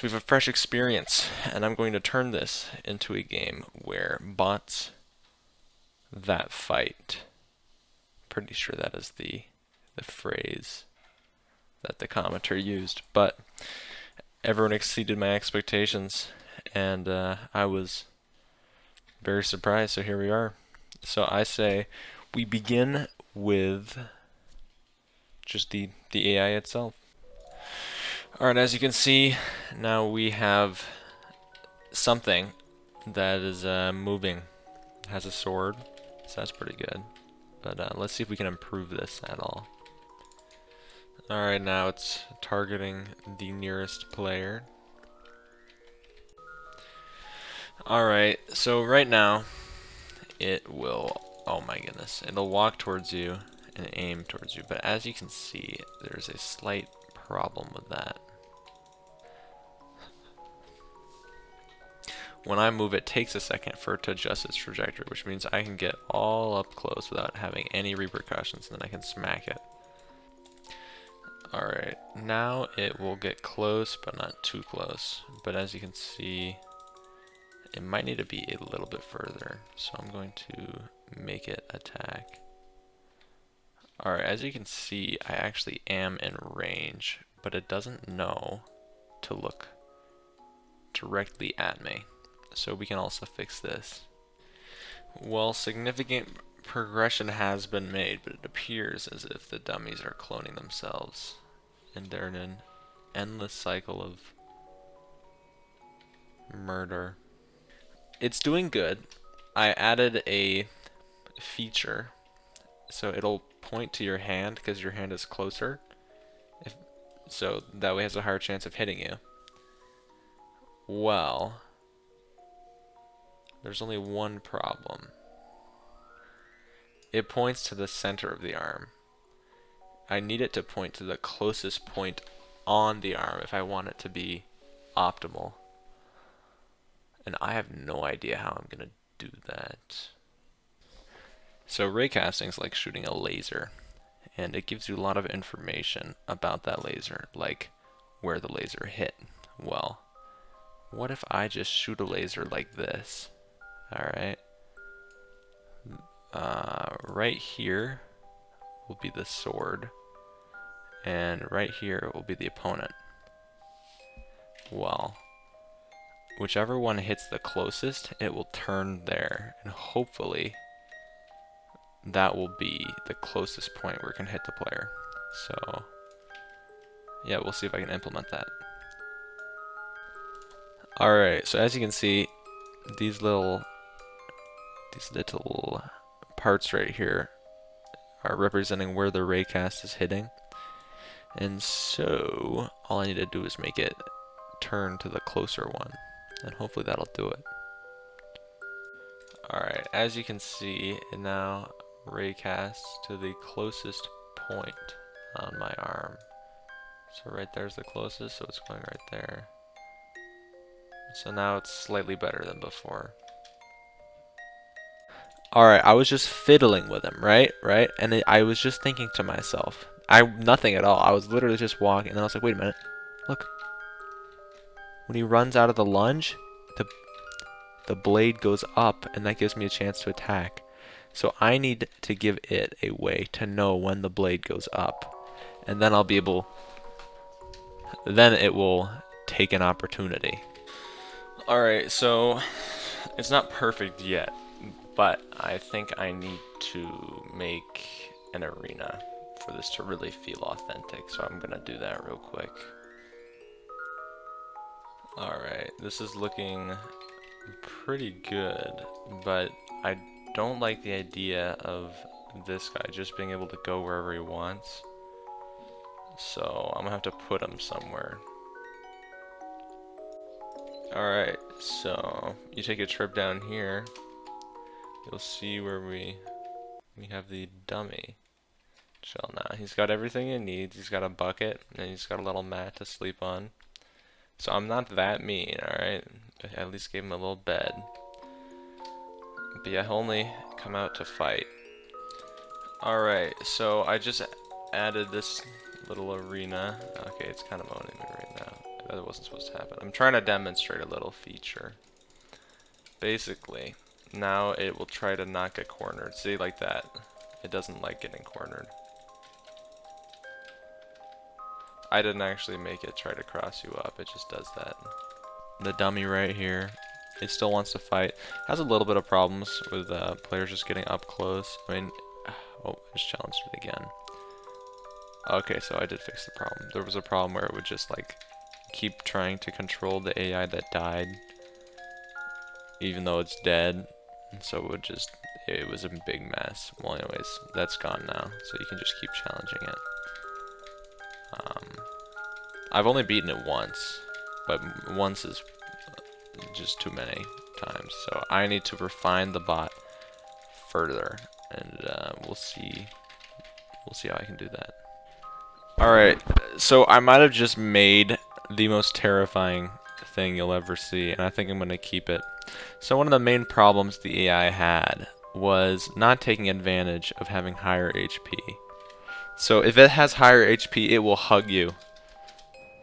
We have a fresh experience, and I'm going to turn this into a game where bots that fight. Pretty sure that is the phrase that the commenter used, but everyone exceeded my expectations, and I was very surprised. So here we are. So I say we begin with just the AI itself. All right, as you can see, now we have something that is moving. It has a sword, so that's pretty good. But let's see if we can improve this at all. Alright, now it's targeting the nearest player. Alright, so right now, it will, oh my goodness, it'll walk towards you and aim towards you. But as you can see, there's a slight problem with that. When I move, it takes a second for it to adjust its trajectory, which means I can get all up close without having any repercussions, and then I can smack it. Alright, now it will get close, but not too close. But as you can see, it might need to be a little bit further. So I'm going to make it attack. Alright, as you can see, I actually am in range, but it doesn't know to look directly at me. So we can also fix this. Well, significant progression has been made, but it appears as if the dummies are cloning themselves, and they're in an endless cycle of murder. It's doing good. I added a feature, so it'll point to your hand because your hand is closer, so that way it has a higher chance of hitting you. Well, there's only one problem. It points to the center of the arm. I need it to point to the closest point on the arm if I want it to be optimal. And I have no idea how I'm going to do that. So raycasting is like shooting a laser, and it gives you a lot of information about that laser, like where the laser hit. Well, what if I just shoot a laser like this? Alright. Right here will be the sword, and right here will be the opponent. Well, whichever one hits the closest, it will turn there, and hopefully that will be the closest point where it can hit the player. So yeah, we'll see if I can implement that. Alright, so as you can see, these little parts right here are representing where the raycast is hitting. And so all I need to do is make it turn to the closer one, and hopefully that'll do it. Alright, as you can see, it now raycasts to the closest point on my arm. So right there's the closest, so it's going right there. So now it's slightly better than before. Alright, I was just fiddling with him, right? And I was just thinking to myself, nothing at all. I was literally just walking, and I was like, wait a minute. Look. When he runs out of the lunge, the blade goes up, and that gives me a chance to attack. So I need to give it a way to know when the blade goes up. And then I'll be able... Then it will take an opportunity. Alright, so it's not perfect yet, but I think I need to make an arena for this to really feel authentic, so I'm gonna do that real quick. Alright, this is looking pretty good, but I don't like the idea of this guy just being able to go wherever he wants. So I'm gonna have to put him somewhere. Alright, so you take a trip down here, you'll see where we have the dummy. Chill now. He's got everything he needs. He's got a bucket, and he's got a little mat to sleep on. So I'm not that mean, alright? I at least gave him a little bed. But yeah, he'll only come out to fight. Alright, so I just added this little arena. Okay, it's kind of owning me right now. That wasn't supposed to happen. I'm trying to demonstrate a little feature. Basically, now it will try to not get cornered. See, like that. It doesn't like getting cornered. I didn't actually make it try to cross you up, it just does that. The dummy right here, it still wants to fight. Has a little bit of problems with players just getting up close. I mean, oh, I just challenged it again. Okay, so I did fix the problem. There was a problem where it would just like keep trying to control the AI that died, even though it's dead. And so it would just, it was a big mess. Well, anyways, that's gone now, so you can just keep challenging it. I've only beaten it once, but once is just too many times. So I need to refine the bot further, and we'll see how I can do that. Alright, so I might have just made the most terrifying thing you'll ever see, and I think I'm going to keep it. So one of the main problems the AI had was not taking advantage of having higher HP. So if it has higher HP, it will hug you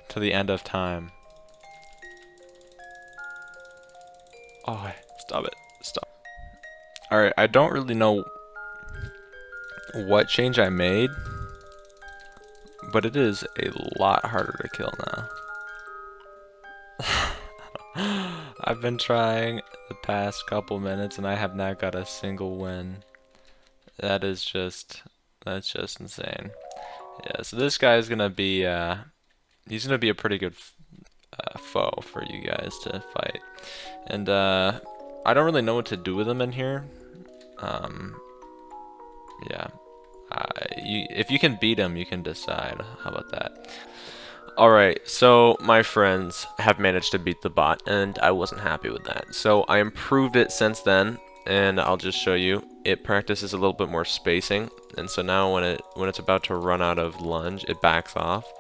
to the end of time. Oh, stop it. Stop. Alright, I don't really know what change I made, but it is a lot harder to kill now. I've been trying the past couple minutes and I have not got a single win. That's just insane. Yeah, so this guy is gonna be he's gonna be a pretty good foe for you guys to fight. And I don't really know what to do with him in here. Yeah. If you can beat him, you can decide. How about that? Alright, so my friends have managed to beat the bot, and I wasn't happy with that. So I improved it since then, and I'll just show you. It practices a little bit more spacing, and so now when it's about to run out of lunge, it backs off.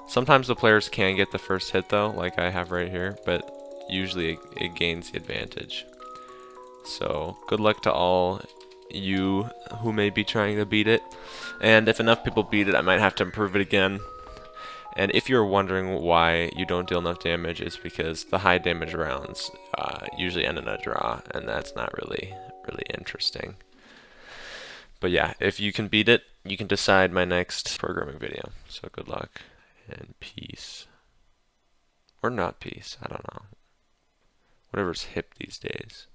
Sometimes the players can get the first hit though, like I have right here, but usually it gains the advantage. So good luck to all you who may be trying to beat it, and if enough people beat it, I might have to improve it again. And if you're wondering why you don't deal enough damage, it's because the high damage rounds usually end in a draw, and that's not really interesting. But yeah, if you can beat it, you can decide my next programming video. So good luck and peace. Or not peace, I don't know. Whatever's hip these days.